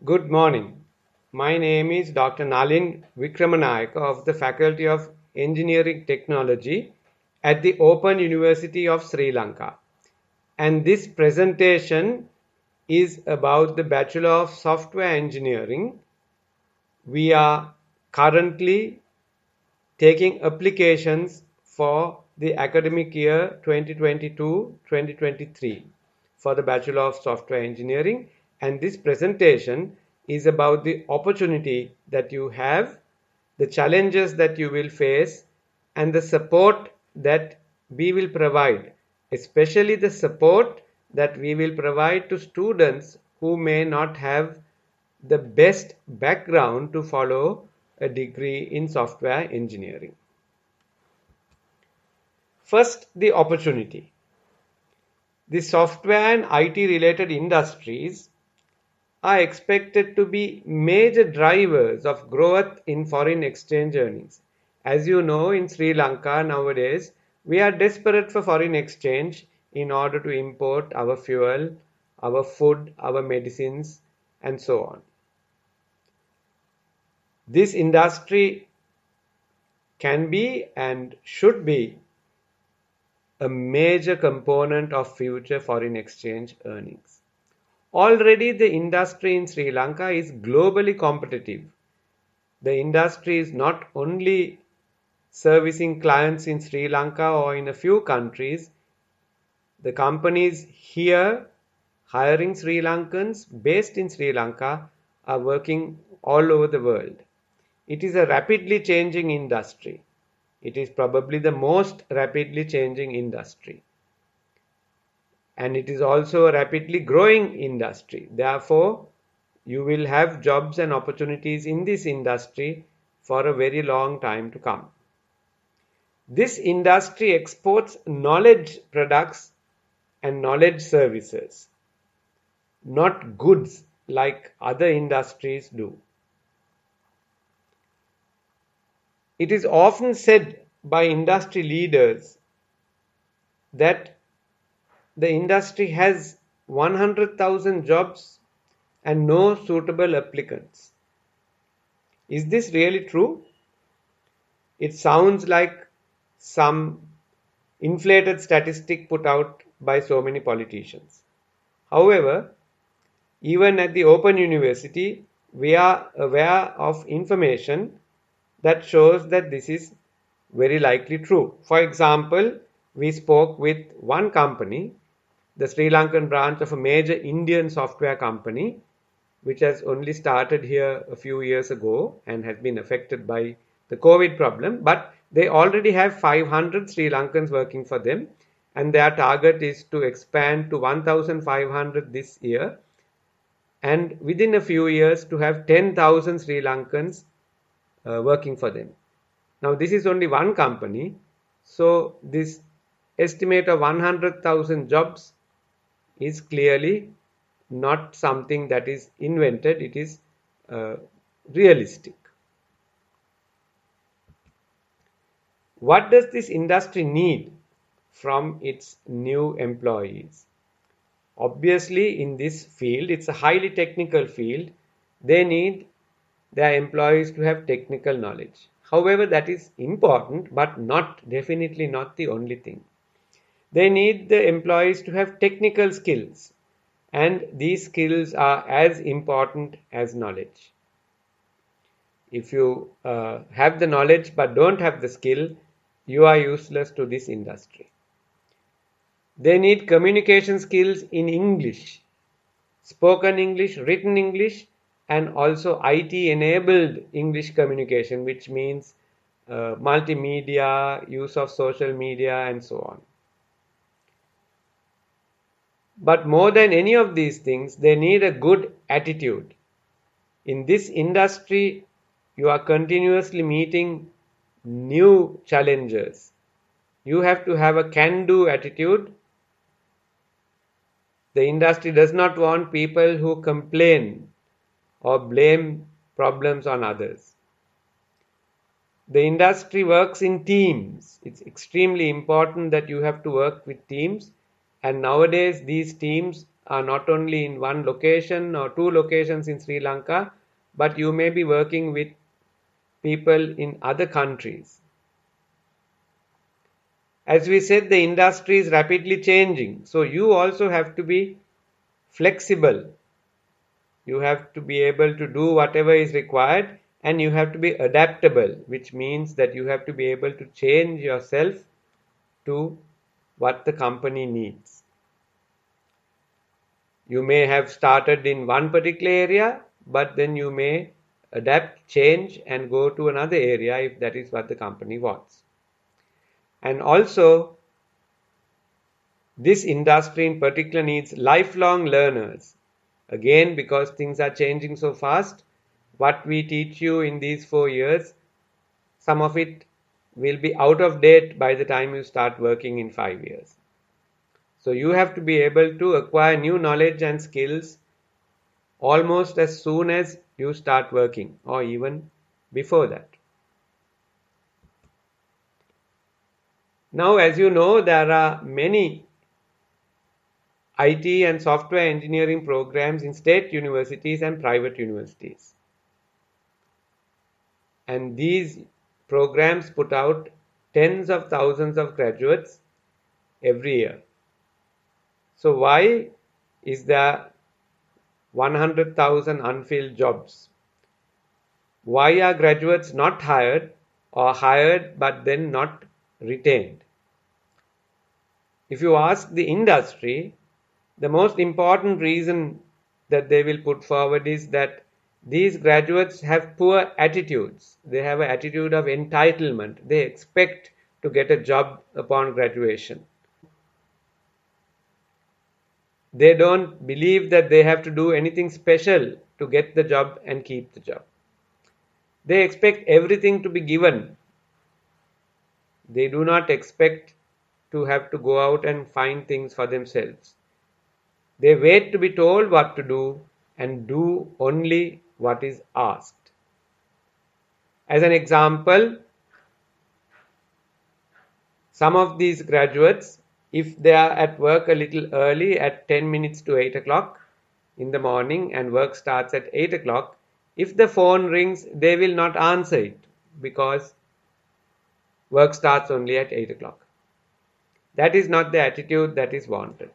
Good morning. My name is Dr. Nalin Vikramanayaka of the Faculty of Engineering Technology at the Open University of Sri Lanka. And this presentation is about the Bachelor of Software Engineering. We are currently taking applications for the academic year 2022-2023 for the Bachelor of Software Engineering, and this presentation is about the opportunity that you have, the challenges that you will face, and the support that we will provide, especially the support that we will provide to students who may not have the best background to follow a degree in software engineering. First, the opportunity. The software and IT related industries are expected to be major drivers of growth in foreign exchange earnings. As you know, in Sri Lanka nowadays, we are desperate for foreign exchange in order to import our fuel, our food, our medicines, and so on. This industry can be and should be a major component of future foreign exchange earnings. Already the industry in Sri Lanka is globally competitive. The industry is not only servicing clients in Sri Lanka or in a few countries, the companies here hiring Sri Lankans based in Sri Lanka are working all over the world. It is a rapidly changing industry. It is probably the most rapidly changing industry. And it is also a rapidly growing industry. Therefore, you will have jobs and opportunities in this industry for a very long time to come. This industry exports knowledge products and knowledge services, not goods like other industries do. It is often said by industry leaders that the industry has 100,000 jobs and no suitable applicants. Is this really true? It sounds like some inflated statistic put out by so many politicians. However, even at the Open University, we are aware of information that shows that this is very likely true. For example, we spoke with one company, the Sri Lankan branch of a major Indian software company, which has only started here a few years ago and has been affected by the COVID problem, but they already have 500 Sri Lankans working for them, and their target is to expand to 1,500 this year, and within a few years to have 10,000 Sri Lankans working for them. Now, this is only one company, so this estimate of 100,000 jobs is clearly not something that is invented, it is realistic. What does this industry need from its new employees? Obviously, in this field, it's a highly technical field. They need their employees to have technical knowledge. However, that is important, but definitely not the only thing. They need the employees to have technical skills, and these skills are as important as knowledge. If you have the knowledge but don't have the skill, you are useless to this industry. They need communication skills in English, spoken English, written English, and also IT enabled English communication, which means multimedia, use of social media, and so on. But more than any of these things, they need a good attitude. In this industry, you are continuously meeting new challenges. You have to have a can-do attitude. The industry does not want people who complain or blame problems on others. The industry works in teams. It's extremely important that you have to work with teams. And nowadays, these teams are not only in one location or two locations in Sri Lanka, but you may be working with people in other countries. As we said, the industry is rapidly changing, so you also have to be flexible. You have to be able to do whatever is required, and you have to be adaptable, which means that you have to be able to change yourself to what the company needs. You may have started in one particular area, but then you may adapt, change, and go to another area if that is what the company wants. And also, this industry in particular needs lifelong learners. Again, because things are changing so fast, what we teach you in these 4 years, some of it will be out of date by the time you start working in 5 years. So you have to be able to acquire new knowledge and skills almost as soon as you start working, or even before that. Now, as you know, there are many IT and software engineering programs in state universities and private universities. And these programs put out tens of thousands of graduates every year. So why is there 100,000 unfilled jobs? Why are graduates not hired, or hired but then not retained? If you ask the industry, the most important reason that they will put forward is that these graduates have poor attitudes. They have an attitude of entitlement. They expect to get a job upon graduation. They don't believe that they have to do anything special to get the job and keep the job. They expect everything to be given. They do not expect to have to go out and find things for themselves. They wait to be told what to do and do only what is asked. As an example, some of these graduates, if they are at work a little early at 10 minutes to 8 o'clock in the morning and work starts at 8 o'clock, if the phone rings, they will not answer it because work starts only at 8 o'clock. That is not the attitude that is wanted.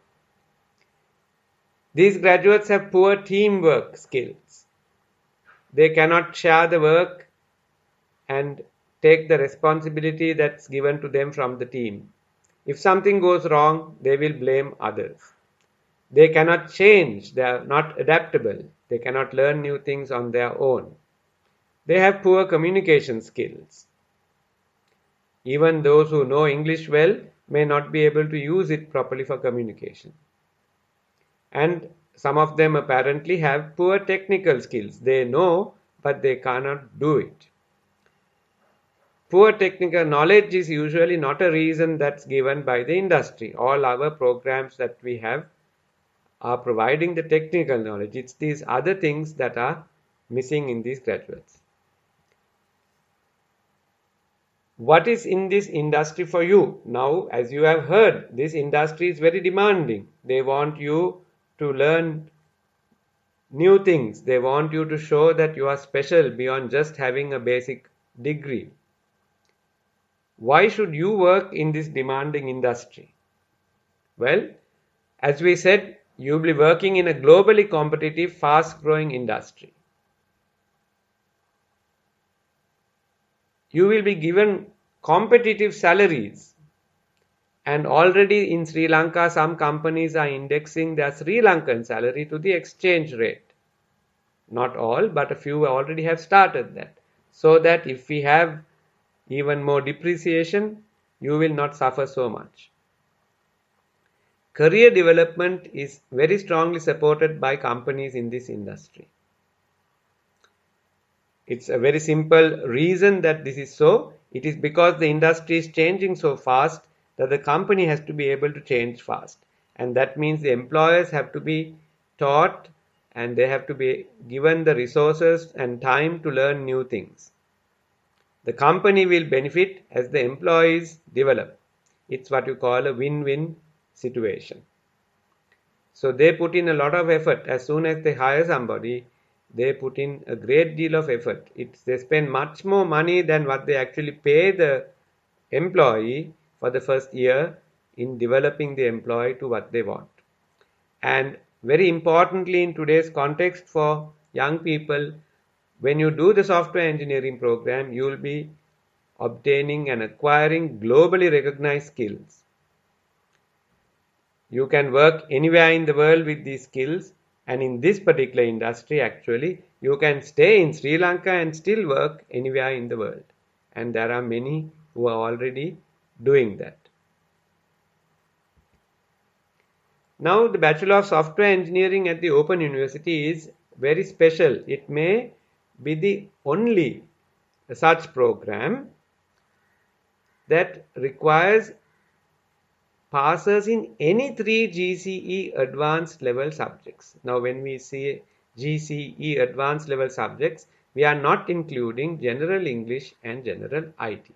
These graduates have poor teamwork skills. They cannot share the work and take the responsibility that's given to them from the team. If something goes wrong, they will blame others. They cannot change. They are not adaptable. They cannot learn new things on their own. They have poor communication skills. Even those who know English well may not be able to use it properly for communication. And some of them apparently have poor technical skills. They know, but they cannot do it. Poor technical knowledge is usually not a reason that's given by the industry. All our programs that we have are providing the technical knowledge. It's these other things that are missing in these graduates. What is in this industry for you? Now, as you have heard, this industry is very demanding. They want you to learn new things. They want you to show that you are special beyond just having a basic degree. Why should you work in this demanding industry? Well, as we said, you'll be working in a globally competitive, fast-growing industry. You will be given competitive salaries. And already in Sri Lanka, some companies are indexing their Sri Lankan salary to the exchange rate. Not all, but a few already have started that. So that if we have even more depreciation, you will not suffer so much. Career development is very strongly supported by companies in this industry. It's a very simple reason that this is so. It is because the industry is changing so fast that the company has to be able to change fast. And that means the employers have to be taught and they have to be given the resources and time to learn new things. The company will benefit as the employees develop. It's what you call a win-win situation. So they put in a lot of effort. As soon as they hire somebody, they put in a great deal of effort. They spend much more money than what they actually pay the employee for the first year in developing the employee to what they want. And very importantly, in today's context for young people, when you do the software engineering program, you will be obtaining and acquiring globally recognized skills. You can work anywhere in the world with these skills, and in this particular industry, actually, you can stay in Sri Lanka and still work anywhere in the world. And there are many who are already doing that. Now, the Bachelor of Software Engineering at the Open University is very special. It may be the only such program that requires passes in any three GCE advanced level subjects. Now, when we say GCE advanced level subjects, we are not including general English and general IT.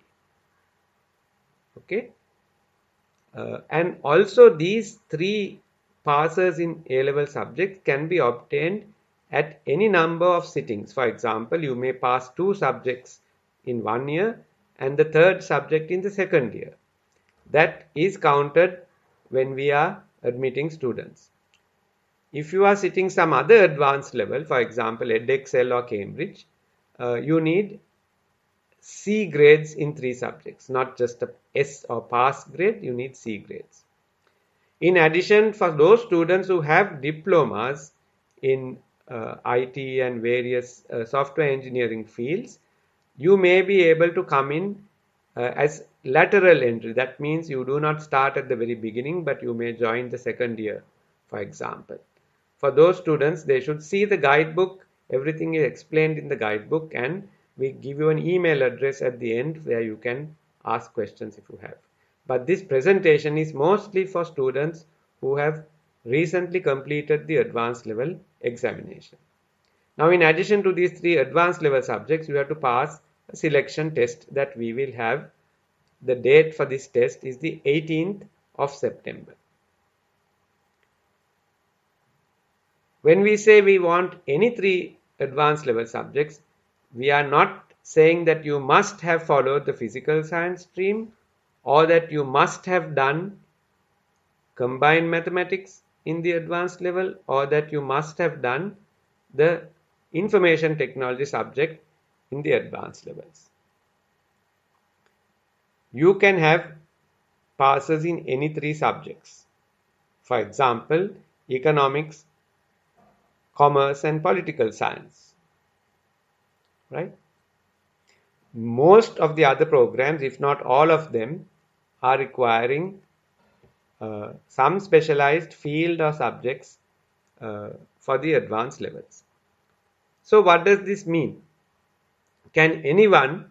Okay. And also these three passes in A-level subjects can be obtained at any number of sittings. For example, you may pass 2 subjects in 1 year and the third subject in the second year. That is counted when we are admitting students. If you are sitting some other advanced level, for example, EdXL or Cambridge, you need C grades in 3 subjects, not just a S or pass grade, you need C grades. In addition, for those students who have diplomas in IT and various software engineering fields, you may be able to come in as lateral entry. That means you do not start at the very beginning, but you may join the second year, for example. For those students, they should see the guidebook. Everything is explained in the guidebook, and we give you an email address at the end where you can ask questions if you have. But this presentation is mostly for students who have recently completed the advanced level examination. Now, in addition to these 3 advanced level subjects, you have to pass a selection test that we will have. The date for this test is the 18th of September. When we say we want any 3 advanced level subjects, we are not saying that you must have followed the physical science stream or that you must have done combined mathematics in the advanced level or that you must have done the information technology subject in the advanced levels. You can have passes in any 3 subjects. For example, economics, commerce and political science, right? Most of the other programs, if not all of them, are requiring some specialized field or subjects for the advanced levels. So what does this mean? Can anyone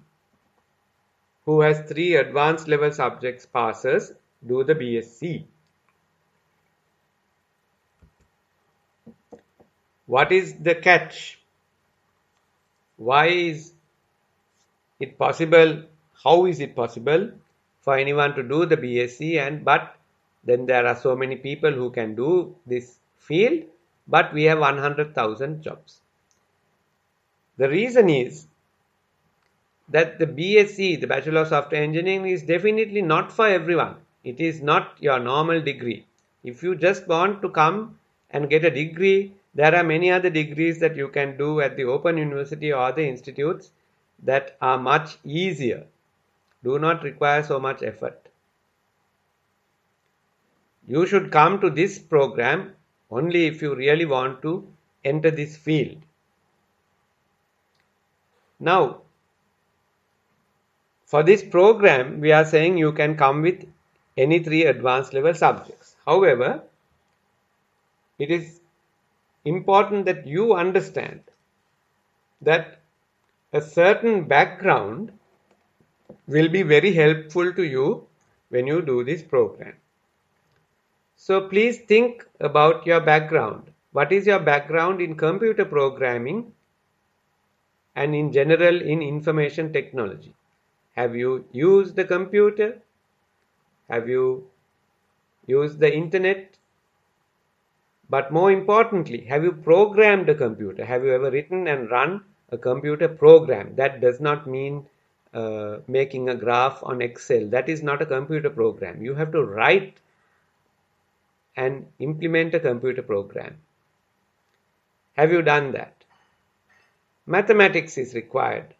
who has 3 advanced level subjects passes do the BSc? What is the catch? Why is it possible? How is it possible for anyone to do the BSc but then there are so many people who can do this field, but we have 100,000 jobs? The reason is that the BSc, the Bachelor of Software Engineering, is definitely not for everyone. It is not your normal degree. If you just want to come and get a degree, there are many other degrees that you can do at the Open University or the institutes that are much easier, do not require so much effort. You should come to this program only if you really want to enter this field. Now, for this program, we are saying you can come with any 3 advanced level subjects. However, it is important that you understand that a certain background will be very helpful to you when you do this program. So please think about your background. What is your background in computer programming and in general in information technology? Have you used the computer? Have you used the internet? But more importantly, have you programmed a computer? Have you ever written and run a computer program? That does not mean making a graph on Excel. That is not a computer program. You have to write and implement a computer program. Have you done that? Mathematics is required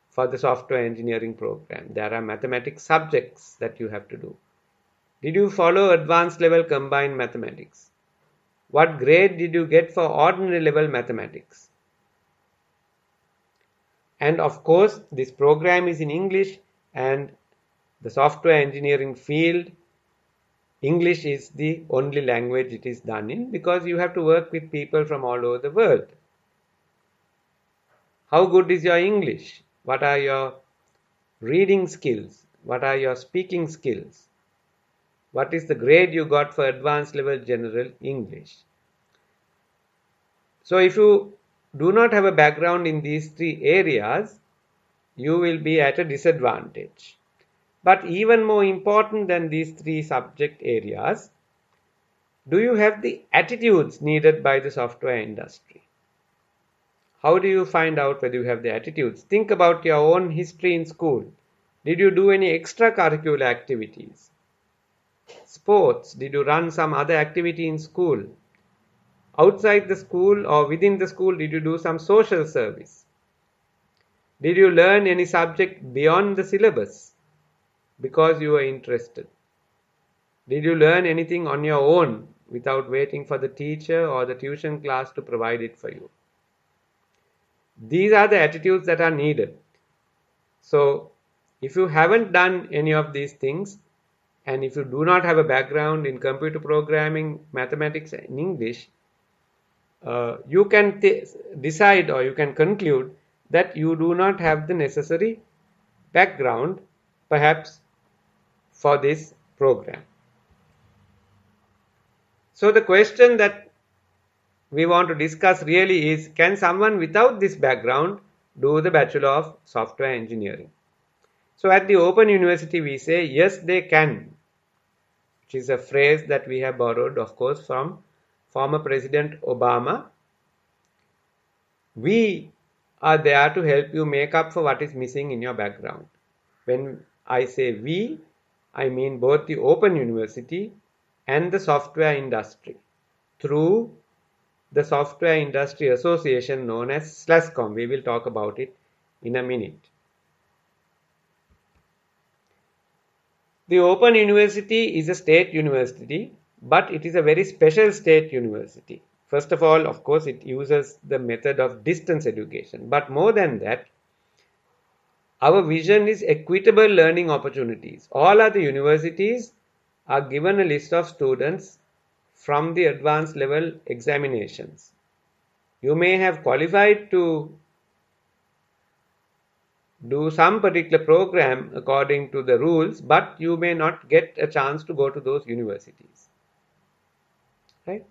for the software engineering program. There are mathematics subjects that you have to do. Did you follow advanced level combined mathematics? What grade did you get for ordinary level mathematics? And of course, this program is in English, and the software engineering field, English is the only language it is done in, because you have to work with people from all over the world. How good is your English? What are your reading skills? What are your speaking skills? What is the grade you got for advanced level general English? So if you do not have a background in these three areas, you will be at a disadvantage. But even more important than these three subject areas, do you have the attitudes needed by the software industry? How do you find out whether you have the attitudes? Think about your own history in school. Did you do any extracurricular activities? Sports? Did you run some other activity in school? Outside the school or within the school, did you do some social service? Did you learn any subject beyond the syllabus because you were interested? Did you learn anything on your own without waiting for the teacher or the tuition class to provide it for you? These are the attitudes that are needed. So, if you haven't done any of these things, and if you do not have a background in computer programming, mathematics, and English, you can decide, or you can conclude that you do not have the necessary background, perhaps, for this program. So the question that we want to discuss really is, can someone without this background do the Bachelor of Software Engineering? So at the Open University we say yes they can, which is a phrase that we have borrowed, of course, from former President Obama. We are there to help you make up for what is missing in your background. When I say we, I mean both the Open University and the software industry through the Software Industry Association known as SLASCOM. We will talk about it in a minute. The Open University is a state university, but it is a very special state university. First of all, of course, it uses the method of distance education. But more than that, our vision is equitable learning opportunities. All other universities are given a list of students from the advanced level examinations. You may have qualified to do some particular program according to the rules, but you may not get a chance to go to those universities. Right?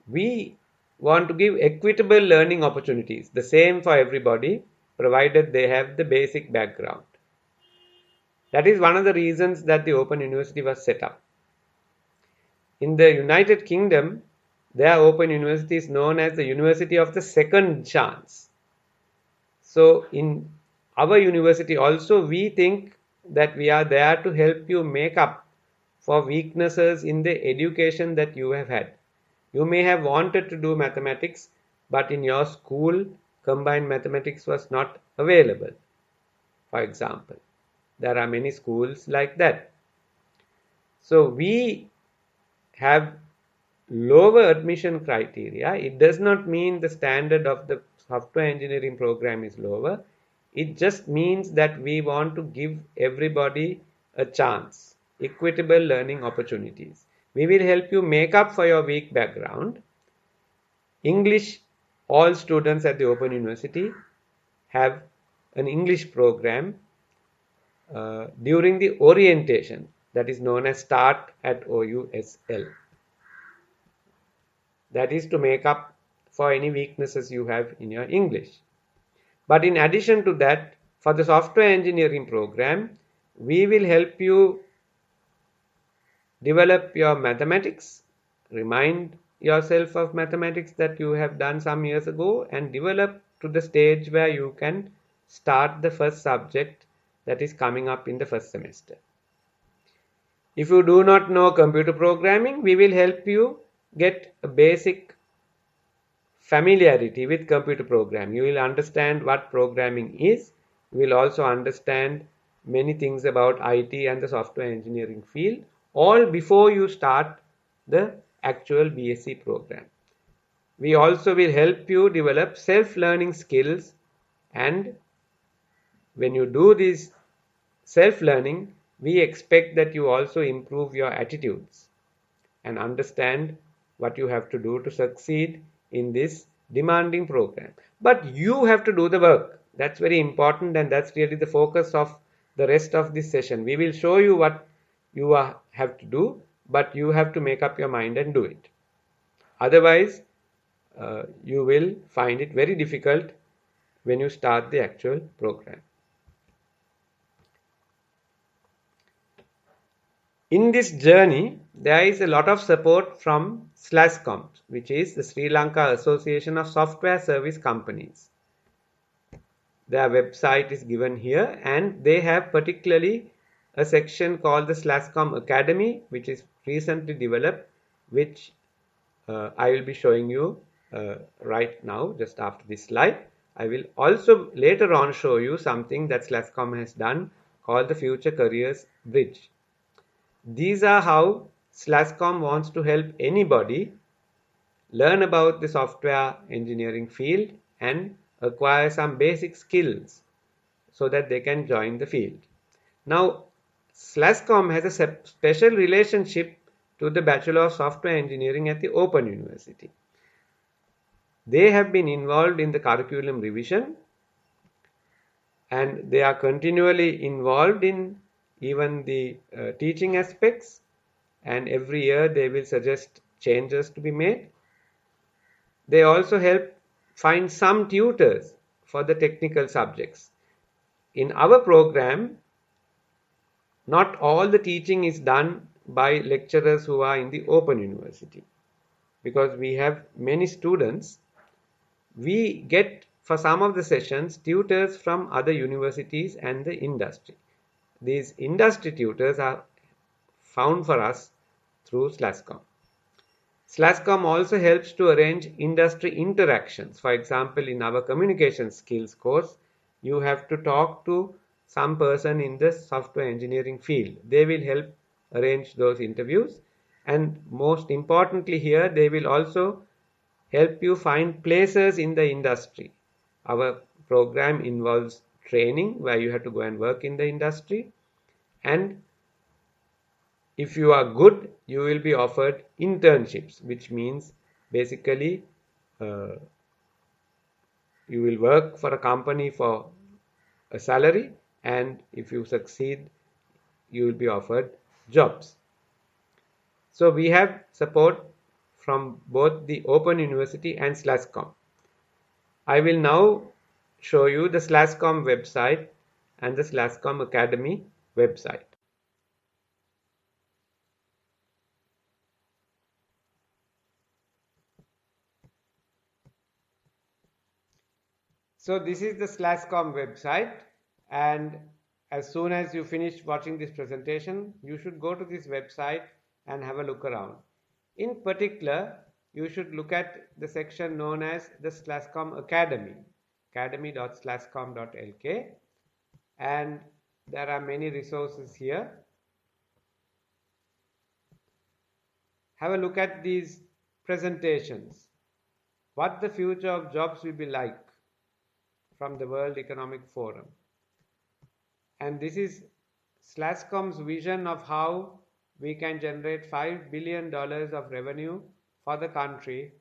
We want to give equitable learning opportunities, the same for everybody, provided they have the basic background. That is one of the reasons that the Open University was set up. In the United Kingdom, their Open University is known as the University of the Second Chance. So in our university also, we think that we are there to help you make up for weaknesses in the education that you have had. You may have wanted to do mathematics, but in your school, combined mathematics was not available, for example. There are many schools like that. So we have lower admission criteria. It does not mean the standard of the software engineering program is lower. It just means that we want to give everybody a chance, equitable learning opportunities. We will help you make up for your weak background. English, all students at the Open University have an English program during the orientation that is known as Start at OUSL. That is to make up for any weaknesses you have in your English. But in addition to that, for the software engineering program, we will help you develop your mathematics. Remind yourself of mathematics that you have done some years ago and develop to the stage where you can start the first subject that is coming up in the first semester. If you do not know computer programming, we will help you get a basic familiarity with computer programming. You will understand what programming is. You will also understand many things about IT and the software engineering field, all before you start the actual BSE program. We also will help you develop self-learning skills, and when you do this self-learning, we expect that you also improve your attitudes and understand what you have to do to succeed in this demanding program. But you have to do the work. That's very important, and that's really the focus of the rest of this session. We will show you what you have to do, but you have to make up your mind and do it. Otherwise, you will find it very difficult when you start the actual program. In this journey, there is a lot of support from SLASCOM, which is the Sri Lanka Association of Software Service Companies. Their website is given here, and they have particularly a section called the SLASCOM Academy, which is recently developed, which I will be showing you right now, just after this slide. I will also later on show you something that SLASCOM has done called the Future Careers Bridge. These are how SLASCOM wants to help anybody learn about the software engineering field and acquire some basic skills so that they can join the field. Now, SLASCOM has a special relationship to the Bachelor of Software Engineering at the Open University. They have been involved in the curriculum revision, and they are continually involved in even the teaching aspects, and every year they will suggest changes to be made. They also help find some tutors for the technical subjects. In our program, not all the teaching is done by lecturers who are in the Open University, because we have many students. We get, for some of the sessions, tutors from other universities and the industry. These industry tutors are found for us through SLASCOM. SLASCOM also helps to arrange industry interactions. For example, in our communication skills course, you have to talk to some person in the software engineering field. They will help arrange those interviews, and most importantly here, they will also help you find places in the industry. Our program involves training where you have to go and work in the industry, and if you are good, you will be offered internships, which means basically you will work for a company for a salary, and if you succeed, you will be offered jobs. So we have support from both the Open University and SLASCOM. I will now show you the SLASCOM website and the SLASCOM Academy website. So this is the SLASCOM website, and as soon as you finish watching this presentation, you should go to this website and have a look around. In particular, you should look at the section known as the SLASCOM Academy, academy.slascom.lk, and there are many resources here. Have a look at these presentations. What the future of jobs will be like from the World Economic Forum. And this is SLASCOM's vision of how we can generate $5 billion of revenue for the country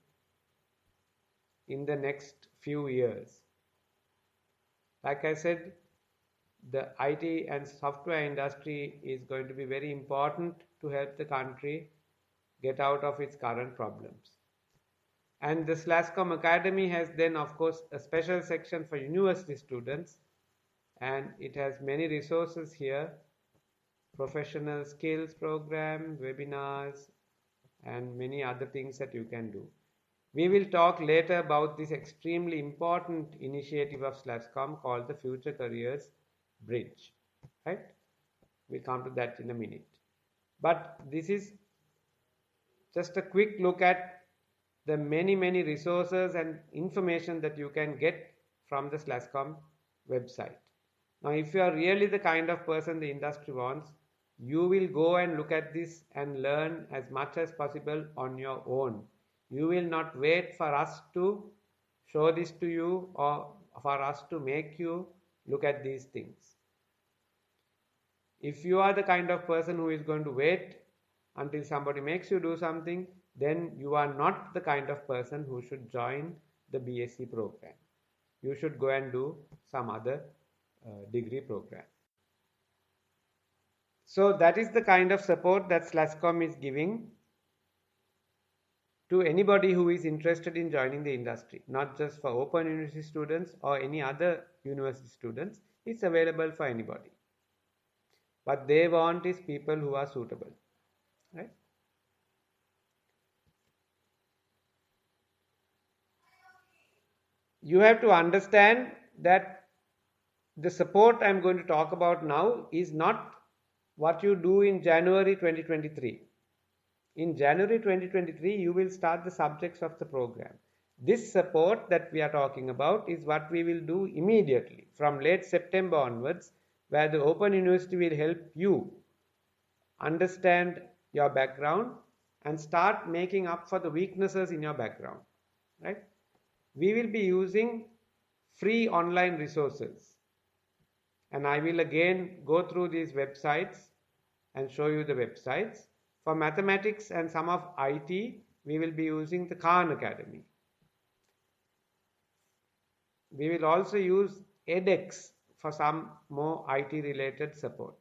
in the next few years. Like I said, the IT and software industry is going to be very important to help the country get out of its current problems. And the SLASCOM Academy has then, of course, a special section for university students, and it has many resources here: professional skills program, webinars, and many other things that you can do. We will talk later about this extremely important initiative of SLASCOM called the Future Careers Bridge. Right? We'll come to that in a minute. But this is just a quick look at the many resources and information that you can get from the SLASCOM website. Now, if you are really the kind of person the industry wants, you will go and look at this and learn as much as possible on your own. You will not wait for us to show this to you or for us to make you look at these things. If you are the kind of person who is going to wait until somebody makes you do something, then you are not the kind of person who should join the BSE program. You should go and do some other degree program. So that is the kind of support that SLASCOM is giving to anybody who is interested in joining the industry, not just for Open University students or any other university students. It's available for anybody. What they want is people who are suitable, right? You have to understand that the support I'm going to talk about now is not what you do in January 2023. In January 2023, you will start the subjects of the program. This support that we are talking about is what we will do immediately from late September onwards, where the Open University will help you understand your background and start making up for the weaknesses in your background, right? We will be using free online resources, and I will again go through these websites and show you the websites. For mathematics and some of IT, we will be using the Khan Academy. We will also use edX for some more IT related support.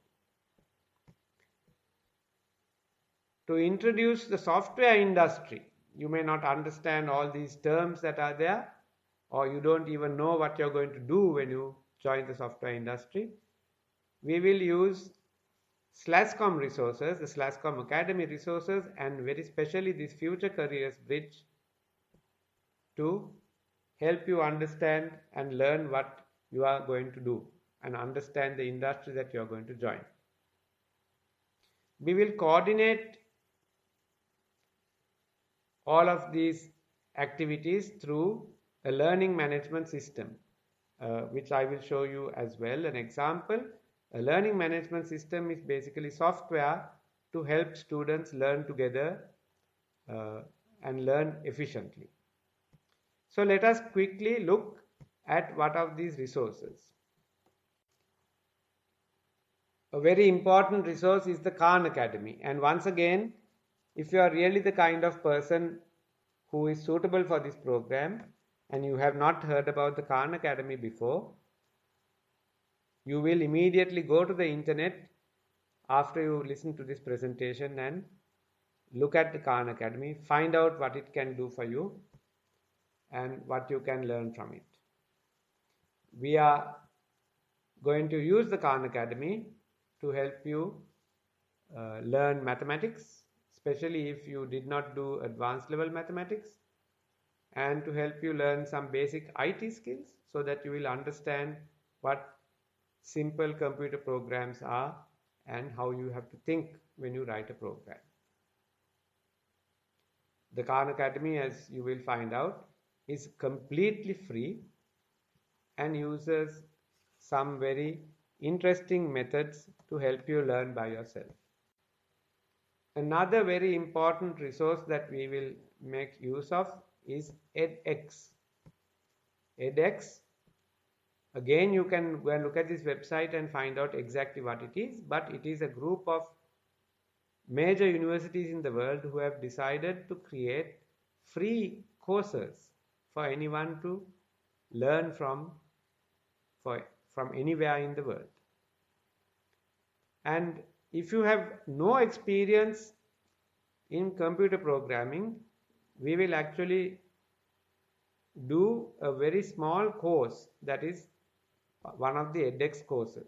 To introduce the software industry, you may not understand all these terms that are there, or you don't even know what you're going to do when you join the software industry. We will use SLASCOM resources, the SLASCOM Academy resources, and very specially this Future Careers Bridge to help you understand and learn what you are going to do and understand the industry that you are going to join. We will coordinate all of these activities through a learning management system, which I will show you as well. An example, a learning management system is basically software to help students learn together and learn efficiently. So let us quickly look at what are these resources. A very important resource is the Khan Academy, and once again, if you are really the kind of person who is suitable for this program and you have not heard about the Khan Academy before, you will immediately go to the internet after you listen to this presentation and look at the Khan Academy, find out what it can do for you and what you can learn from it. We are going to use the Khan Academy to help you learn mathematics, especially if you did not do advanced level mathematics, and to help you learn some basic IT skills so that you will understand what simple computer programs are and how you have to think when you write a program. The Khan Academy, as you will find out, is completely free and uses some very interesting methods to help you learn by yourself. Another very important resource that we will make use of is edX. edX, again, you can go and look at this website and find out exactly what it is, but it is a group of major universities in the world who have decided to create free courses for anyone to learn from anywhere in the world. And if you have no experience in computer programming, we will actually do a very small course that is one of the edX courses.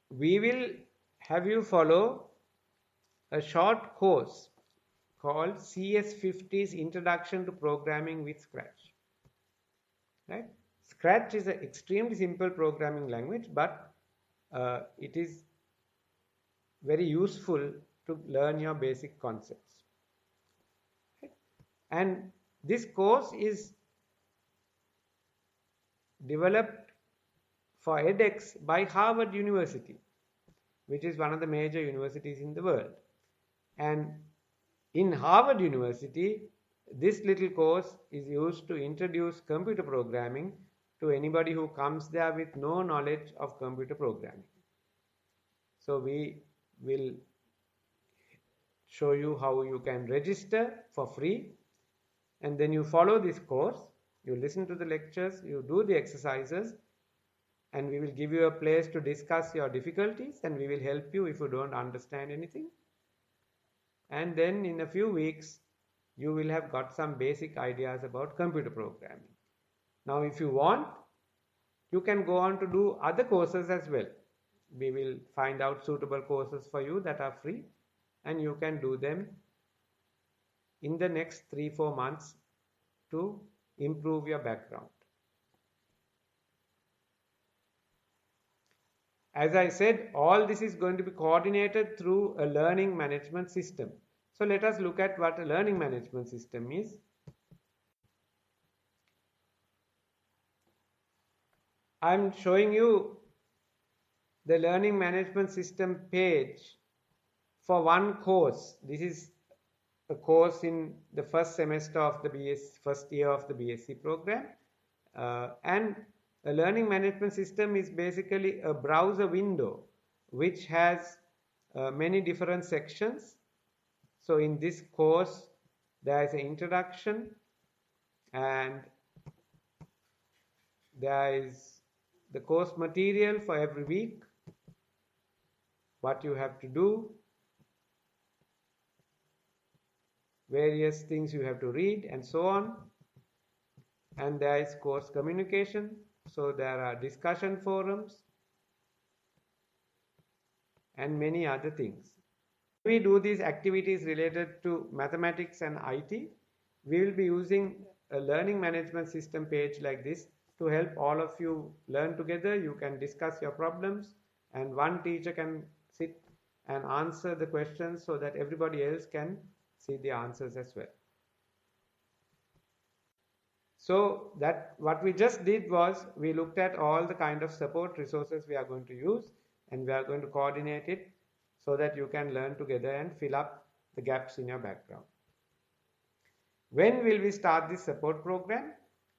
We will have you follow a short course called CS50's Introduction to Programming with Scratch. Right? Scratch is an extremely simple programming language, but it is very useful to learn your basic concepts. Right? And this course is developed for edX by Harvard University, which is one of the major universities in the world. And in Harvard University, this little course is used to introduce computer programming to anybody who comes there with no knowledge of computer programming. So we will show you how you can register for free, and then you follow this course, you listen to the lectures, you do the exercises, and we will give you a place to discuss your difficulties, and we will help you if you don't understand anything. And then in a few weeks, you will have got some basic ideas about computer programming. Now, if you want, you can go on to do other courses as well. We will find out suitable courses for you that are free, and you can do them in the next 3-4 months to improve your background. As I said, all this is going to be coordinated through a learning management system. So let us look at what a learning management system is. I'm showing you the learning management system page for one course. This is a course in the first semester of the first year of the BSE program. And a learning management system is basically a browser window which has many different sections. So in this course, there is an introduction, and there is the course material for every week, what you have to do, various things you have to read, and so on. And there is course communication. So there are discussion forums and many other things. We do these activities related to mathematics and IT. We will be using a learning management system page like this to help all of you learn together. You can discuss your problems, and one teacher can sit and answer the questions so that everybody else can see the answers as well. So that what we just did was we looked at all the kind of support resources we are going to use, and we are going to coordinate it so that you can learn together and fill up the gaps in your background. When will we start this support program?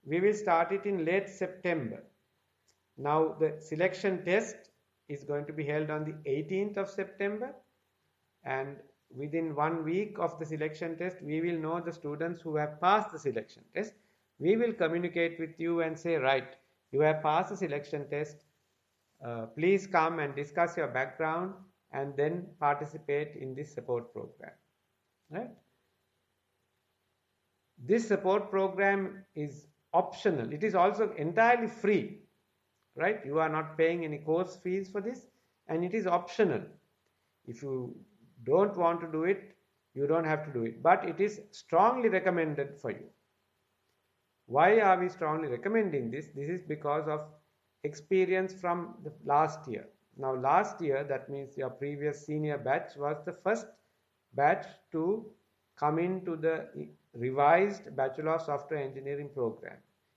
We will start it in late September. Now the selection test is going to be held on the 18th of September, and within 1 week of the selection test, we will know the students who have passed the selection test. We will communicate with you and say, right, you have passed the selection test. Please come and discuss your background and then participate in this support program. Right? This support program is optional. It is also entirely free. Right? You are not paying any course fees for this, and it is optional. If you don't want to do it, you don't have to do it. But it is strongly recommended for you. Why are we strongly recommending this? This is because of experience from the last year. Now last year, that means your previous senior batch, was the first batch to come into the revised Bachelor of Software Engineering program.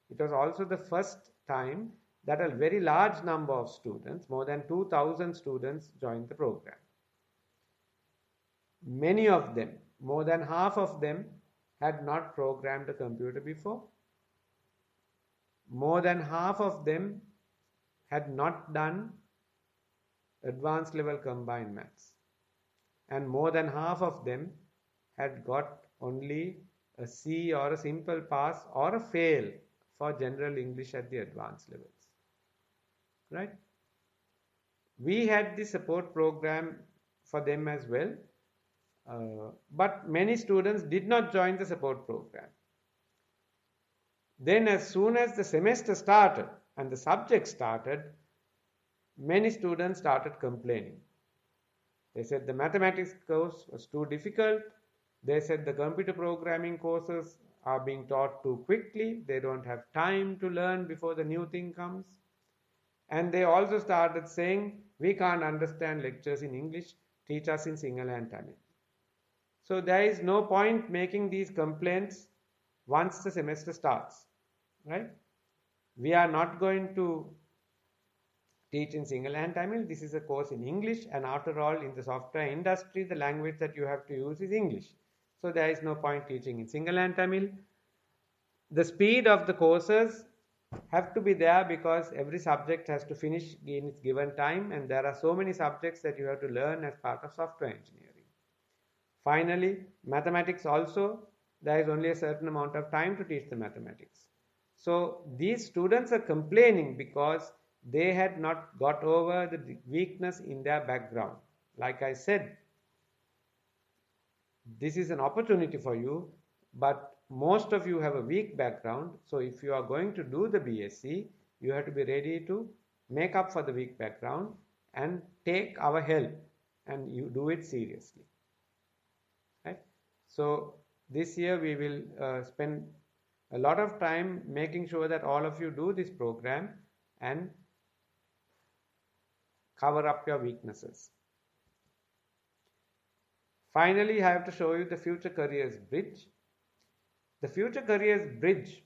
It was also the first time that a very large number of students, more than 2,000 students, joined the program. Many of them, more than half of them, had not programmed a computer before. More than half of them had not done advanced level combined maths, and more than half of them had got only a C or a simple pass or a fail for general English at the advanced levels. Right? We had the support program for them as well, but many students did not join the support program. Then as soon as the semester started and the subject started, many students started complaining. They said the mathematics course was too difficult. They said the computer programming courses are being taught too quickly. They don't have time to learn before the new thing comes. And they also started saying, we can't understand lectures in English, teach us in Sinhala and Tamil. So there is no point making these complaints once the semester starts, right? We are not going to teach in Sinhala and Tamil. This is a course in English, and after all, in the software industry, the language that you have to use is English. So there is no point teaching in Sinhala and Tamil. The speed of the courses have to be there because every subject has to finish in its given time, and there are so many subjects that you have to learn as part of software engineering. Finally, mathematics also, there is only a certain amount of time to teach the mathematics. So these students are complaining because they had not got over the weakness in their background. Like I said, this is an opportunity for you, but most of you have a weak background. So if you are going to do the BSc, you have to be ready to make up for the weak background and take our help, and you do it seriously. Right? So this year we will spend a lot of time making sure that all of you do this program and cover up your weaknesses. Finally, I have to show you the Future Careers Bridge. The Future Careers Bridge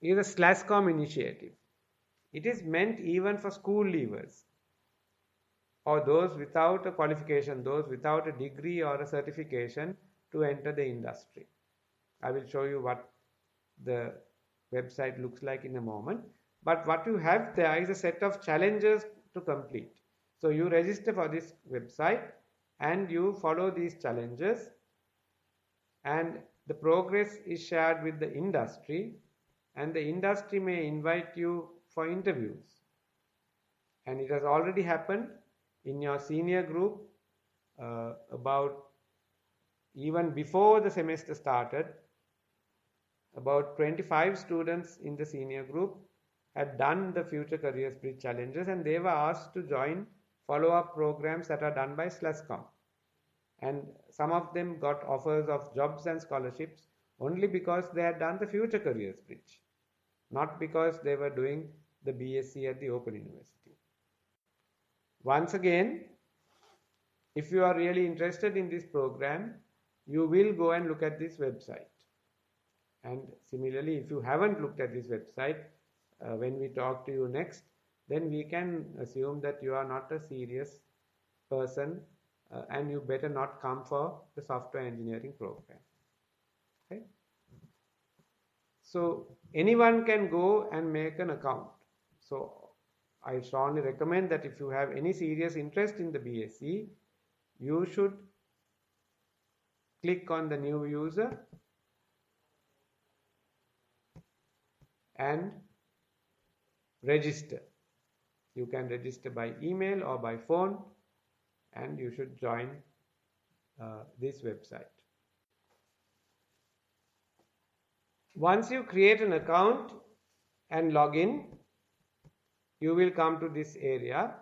is a SLASCOM initiative. It is meant even for school leavers or those without a qualification, those without a degree or a certification to enter the industry. I will show you what the website looks like in a moment. But what you have there is a set of challenges to complete. So you register for this website and you follow these challenges, and the progress is shared with the industry, and the industry may invite you for interviews. And it has already happened in your senior group about even before the semester started. About 25 students in the senior group had done the Future Careers Bridge challenges, and they were asked to join follow-up programs that are done by SLASCOM. And some of them got offers of jobs and scholarships only because they had done the Future Careers Bridge, not because they were doing the BSc at the Open University. Once again, if you are really interested in this program, you will go and look at this website. And similarly, if you haven't looked at this website, when we talk to you next, then we can assume that you are not a serious person and you better not come for the software engineering program. Okay? So anyone can go and make an account. So I strongly recommend that if you have any serious interest in the BSc, you should click on the new user and register. You can register by email or by phone, and you should join this website. Once you create an account and log in, you will come to this area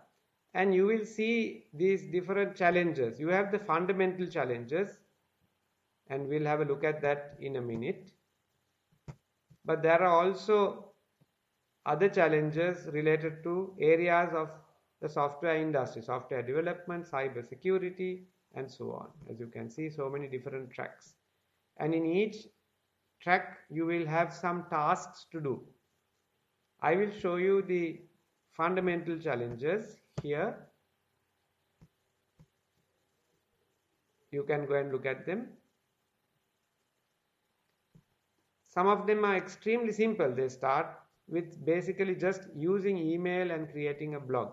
and you will see these different challenges. You have the fundamental challenges, and we'll have a look at that in a minute. But there are also other challenges related to areas of the software industry, software development, cyber security, and so on. As you can see, so many different tracks. And in each track, you will have some tasks to do. I will show you the fundamental challenges here. You can go and look at them. Some of them are extremely simple. They start with basically just using email and creating a blog.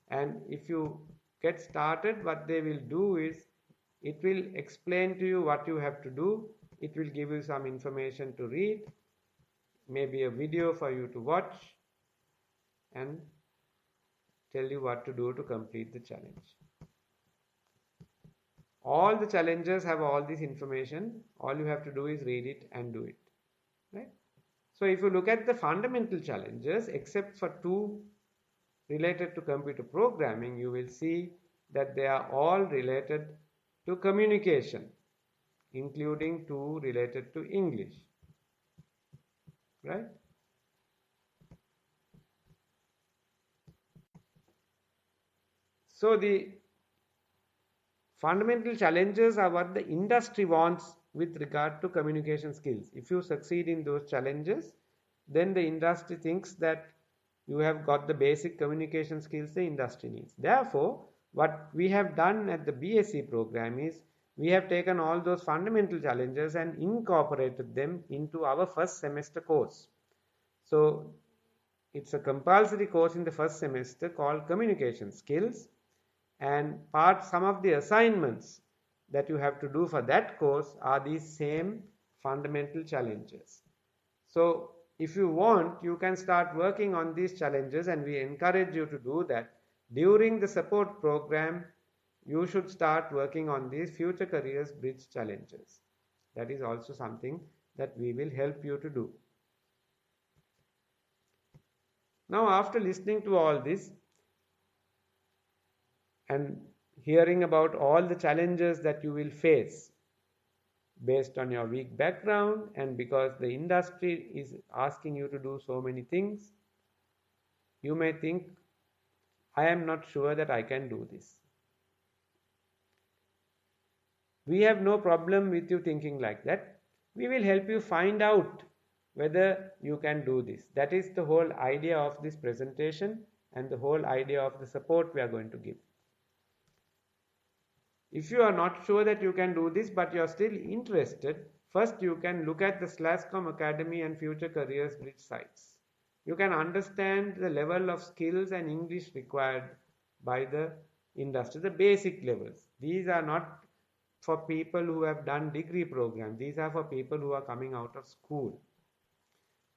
And if you get started, what they will do is it will explain to you what you have to do. It will give you some information to read, maybe a video for you to watch, and tell you what to do to complete the challenge. All the challenges have all this information. All you have to do is read it and do it. Right? So if you look at the fundamental challenges, except for two related to computer programming, you will see that they are all related to communication, including two related to English, right? So the fundamental challenges are what the industry wants with regard to communication skills. If you succeed in those challenges, then the industry thinks that you have got the basic communication skills the industry needs. Therefore, what we have done at the BSE program is we have taken all those fundamental challenges and incorporated them into our first semester course. So it's a compulsory course in the first semester called communication skills, and some of the assignments that you have to do for that course are these same fundamental challenges. So if you want, you can start working on these challenges, and we encourage you to do that. During the support program, you should start working on these future careers bridge challenges. That is also something that we will help you to do. Now, after listening to all this and hearing about all the challenges that you will face based on your weak background, and because the industry is asking you to do so many things, you may think, I am not sure that I can do this. We have no problem with you thinking like that. We will help you find out whether you can do this. That is the whole idea of this presentation and the whole idea of the support we are going to give. If you are not sure that you can do this, but you are still interested, first you can look at the /Com Academy and Future Careers Bridge sites. You can understand the level of skills and English required by the industry, the basic levels. These are not for people who have done degree program. These are for people who are coming out of school.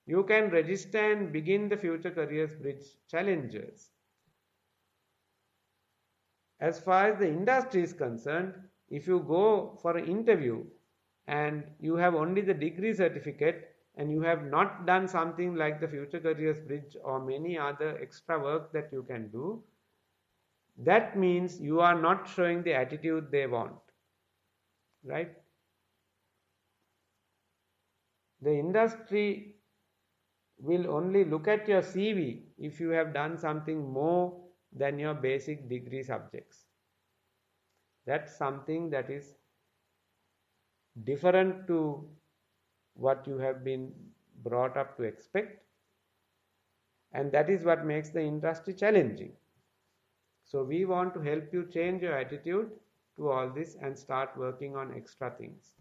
You can register and begin the Future Careers Bridge challenges. As far as the industry is concerned, if you go for an interview and you have only the degree certificate and you have not done something like the Future Careers Bridge or many other extra work that you can do, that means you are not showing the attitude they want, right? The industry will only look at your CV if you have done something more than your basic degree subjects. That's something that is different to what you have been brought up to expect, and that is what makes the industry challenging. So we want to help you change your attitude to all this and start working on extra things.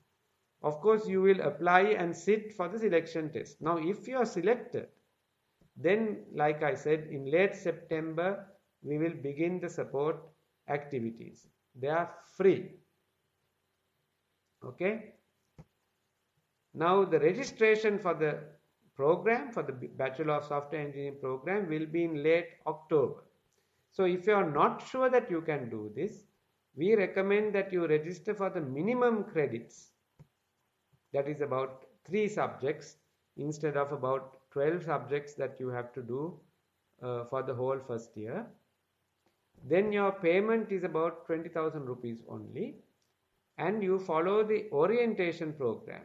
Of course, you will apply and sit for the selection test. Now, if you are selected, then like I said, in late September, we will begin the support activities. They are free. Okay. Now the registration for the program, for the Bachelor of Software Engineering program, will be in late October. So if you are not sure that you can do this, we recommend that you register for the minimum credits. That is about 3 subjects instead of about 12 subjects that you have to do for the whole first year. Then your payment is about 20,000 rupees only, and you follow the orientation program,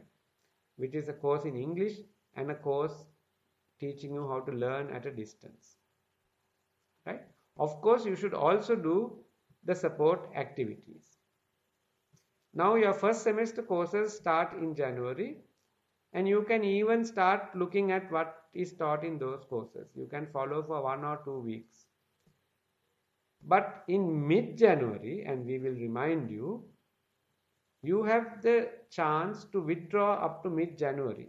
which is a course in English and a course teaching you how to learn at a distance, right? Of course, you should also do the support activities. Now your first semester courses start in January, and you can even start looking at what is taught in those courses. You can follow for 1 or 2 weeks. But in mid-January, and we will remind you, you have the chance to withdraw up to mid-January,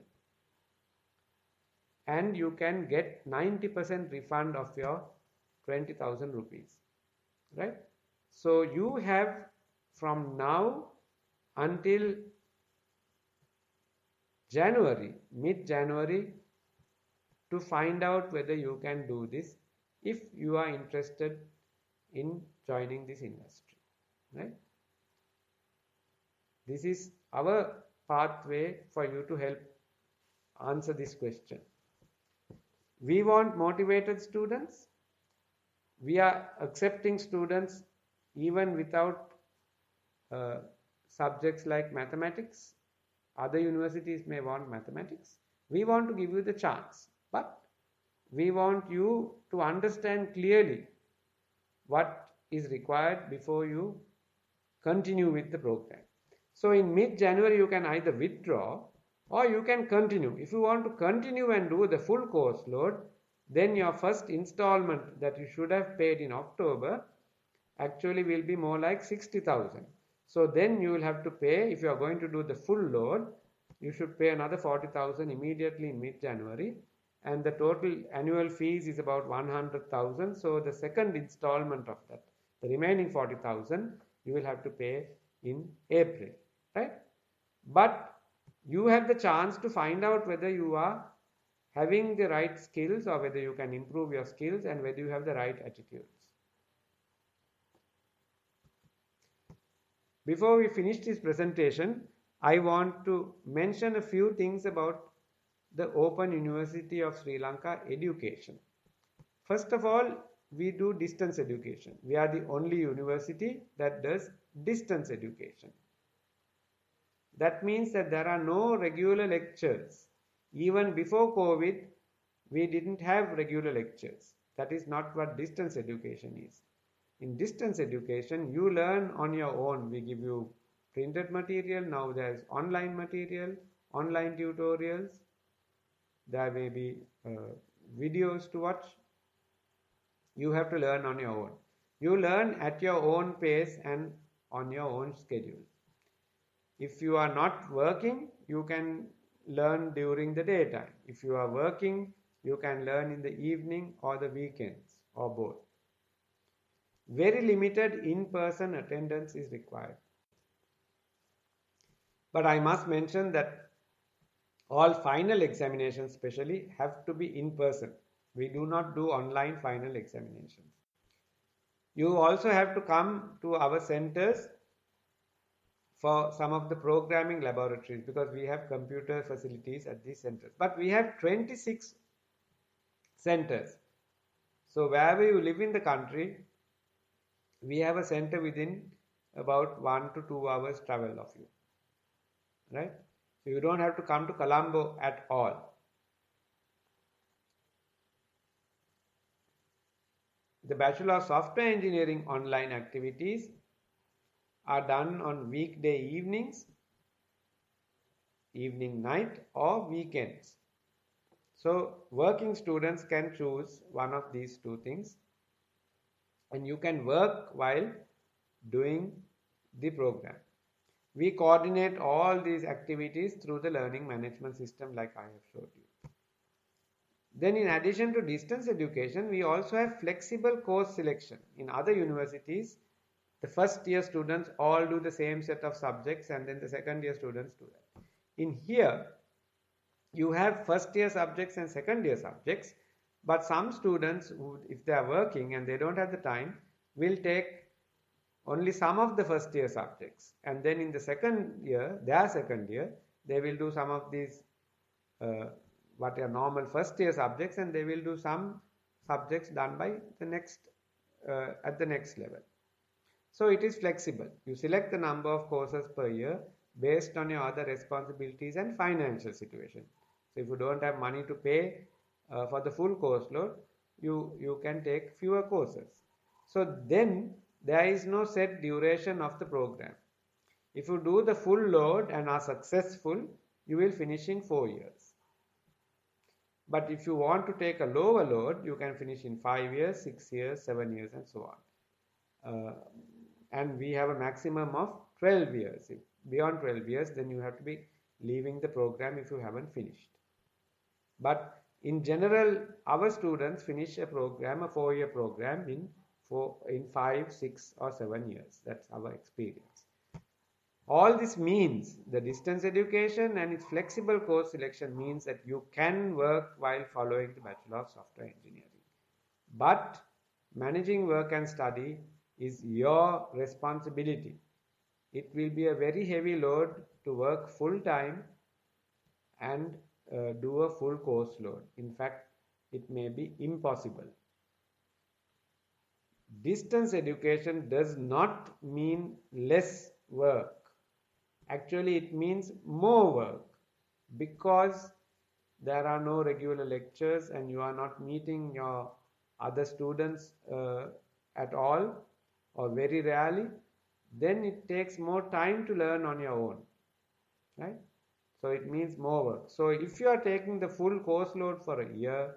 and you can get 90% refund of your 20,000 rupees, right? So you have from now until January, mid-January, to find out whether you can do this if you are interested in joining this industry, right? This is our pathway for you to help answer this question. We want motivated students. We are accepting students even without subjects like mathematics. Other universities may want mathematics. We want to give you the chance, but we want you to understand clearly what is required before you continue with the program. So in mid-January, you can either withdraw or you can continue. If you want to continue and do the full course load, then your first installment that you should have paid in October actually will be more like 60,000. So then you will have to pay, if you are going to do the full load, you should pay another 40,000 immediately in mid-January, and the total annual fees is about 100,000. So the second installment of that, the remaining 40,000, you will have to pay in April, right? But you have the chance to find out whether you are having the right skills or whether you can improve your skills and whether you have the right attitudes. Before we finish this presentation, I want to mention a few things about the Open University of Sri Lanka education. First of all, we do distance education. We are the only university that does distance education. That means that there are no regular lectures. Even before COVID, we didn't have regular lectures. That is not what distance education is. In distance education, you learn on your own. We give you printed material. Now there's online material, online tutorials. There may be videos to watch. You have to learn on your own. You learn at your own pace and on your own schedule. If you are not working, you can learn during the daytime. If you are working, you can learn in the evening or the weekends or both. Very limited in-person attendance is required. But I must mention that all final examinations especially have to be in person. We do not do online final examinations. You also have to come to our centers for some of the programming laboratories because we have computer facilities at these centers. But we have 26 centers. So wherever you live in the country, we have a center within about 1 to 2 hours travel of you, right? So you don't have to come to Colombo at all. The Bachelor of Software Engineering online activities are done on weekday evenings, evening night or weekends. So working students can choose one of these two things, and you can work while doing the program. We coordinate all these activities through the learning management system like I have showed you. Then in addition to distance education, we also have flexible course selection. In other universities, the first year students all do the same set of subjects and then the second year students do that. In here, you have first year subjects and second year subjects, but some students, if they are working and they don't have the time, will take only some of the first year subjects, and then in the second year, their second year, they will do some of these what are normal first year subjects, and they will do some subjects done by the next at the next level. So it is flexible. You select the number of courses per year based on your other responsibilities and financial situation. So if you don't have money to pay for the full course load, you can take fewer courses. So then there is no set duration of the program. If you do the full load and are successful, you will finish in 4 years. But if you want to take a lower load, you can finish in 5 years, 6 years, 7 years and so on. And we have a maximum of 12 years. If beyond 12 years, then you have to be leaving the program if you haven't finished. But in general, our students finish a program, a 4-year program in 5, 6 or 7 years. That's our experience. All this means the distance education and its flexible course selection means that you can work while following the Bachelor of Software Engineering. But managing work and study is your responsibility. It will be a very heavy load to work full time and do a full course load. In fact, it may be impossible. Distance education does not mean less work. Actually, it means more work because there are no regular lectures and you are not meeting your other students at all or very rarely. Then it takes more time to learn on your own, right? So it means more work. So if you are taking the full course load for a year,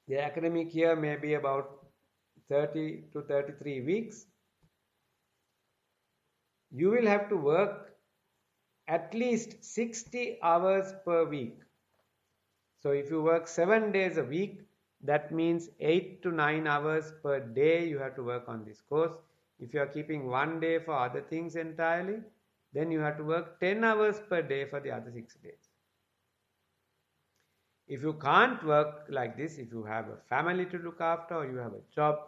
the academic year may be about 30 to 33 weeks. You will have to work at least 60 hours per week. So if you work 7 days a week, that means 8 to 9 hours per day you have to work on this course. If you are keeping 1 day for other things entirely, then you have to work 10 hours per day for the other 6 days. If you can't work like this, if you have a family to look after or you have a job,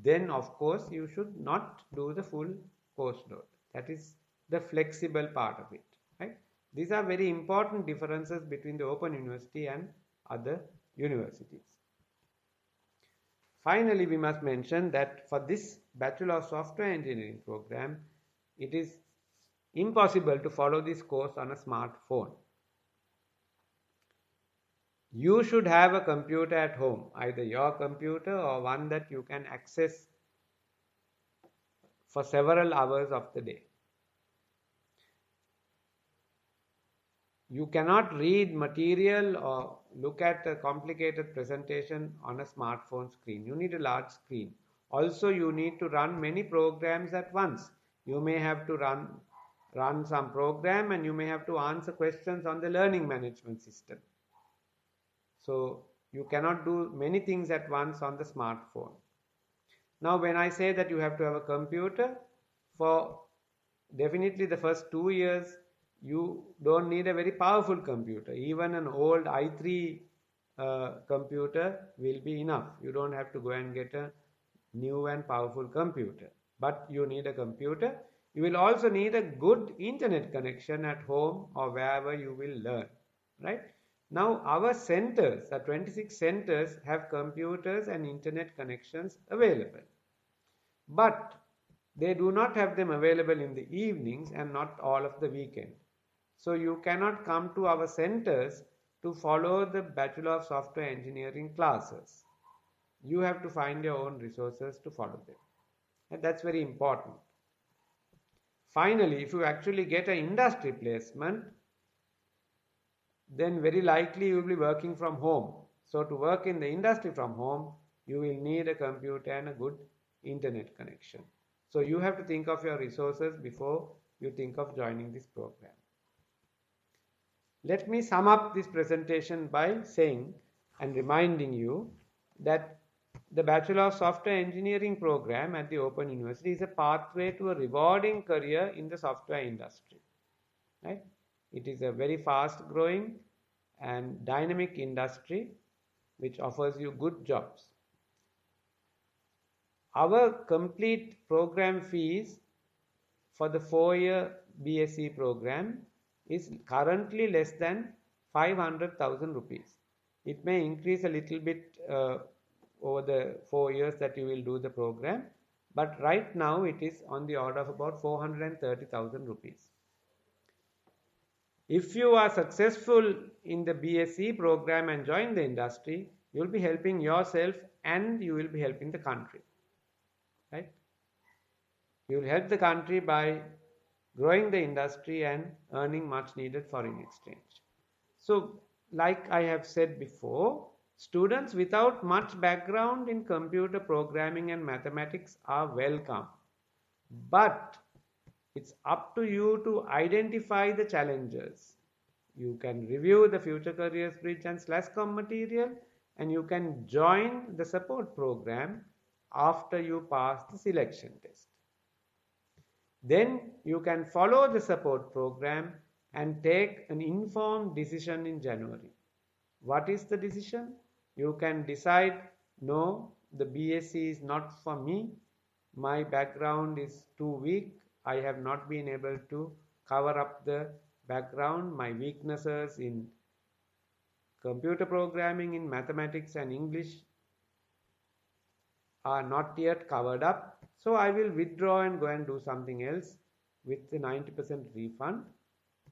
then of course you should not do the full course load. That is the flexible part of it, right? These are very important differences between the Open University and other universities. Finally, we must mention that for this Bachelor of Software Engineering program, it is impossible to follow this course on a smartphone. You should have a computer at home, either your computer or one that you can access for several hours of the day. You cannot read material or look at a complicated presentation on a smartphone screen. You need a large screen. Also, you need to run many programs at once. You may have to run some program and you may have to answer questions on the learning management system. So you cannot do many things at once on the smartphone. Now, when I say that you have to have a computer, for definitely the first 2 years, you don't need a very powerful computer. Even an old i3 computer will be enough. You don't have to go and get a new and powerful computer. But you need a computer. You will also need a good internet connection at home or wherever you will learn, right? Now, our centers, the 26 centers, have computers and internet connections available. But they do not have them available in the evenings and not all of the weekend. So you cannot come to our centers to follow the Bachelor of Software Engineering classes. You have to find your own resources to follow them. And that's very important. Finally, if you actually get an industry placement, then very likely you will be working from home. So to work in the industry from home, you will need a computer and a good internet connection. So you have to think of your resources before you think of joining this program. Let me sum up this presentation by saying and reminding you that the Bachelor of Software Engineering program at the Open University is a pathway to a rewarding career in the software industry. Right? It is a very fast growing and dynamic industry which offers you good jobs. Our complete program fees for the 4-year BSE program is currently less than 500,000 rupees. It may increase a little bit over the 4 years that you will do the program, but right now it is on the order of about 430,000 rupees. If you are successful in the BSE program and join the industry, you will be helping yourself and you will be helping the country. Right? You will help the country by growing the industry and earning much needed foreign exchange. So, like I have said before, students without much background in computer programming and mathematics are welcome. But it's up to you to identify the challenges. You can review the Future Careers Bridge and SLASCOM material and you can join the support program after you pass the selection test. Then you can follow the support program and take an informed decision in January. What is the decision? You can decide, no, the BSc is not for me. My background is too weak. I have not been able to cover up the background, my weaknesses in computer programming, in mathematics and English. are not yet covered up, so I will withdraw and go and do something else with the 90% refund,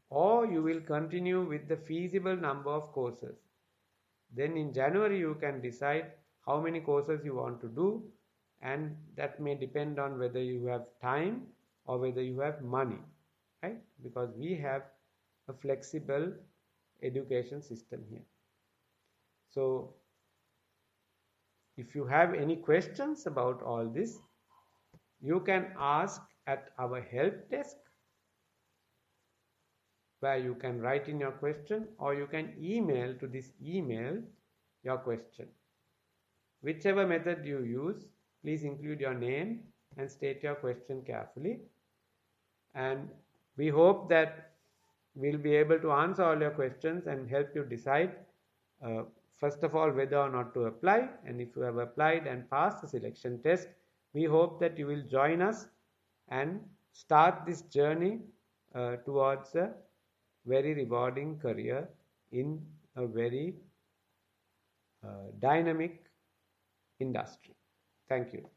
or you will continue with the feasible number of courses. Then in January you can decide how many courses you want to do, and that may depend on whether you have time or whether you have money, right? Because we have a flexible education system here. So if you have any questions about all this, you can ask at our help desk, where you can write in your question, or you can email to this email your question. Whichever method you use, please include your name and state your question carefully. And we hope that we'll be able to answer all your questions and help you decide, first of all, whether or not to apply. And if you have applied and passed the selection test, we hope that you will join us and start this journey towards a very rewarding career in a very dynamic industry. Thank you.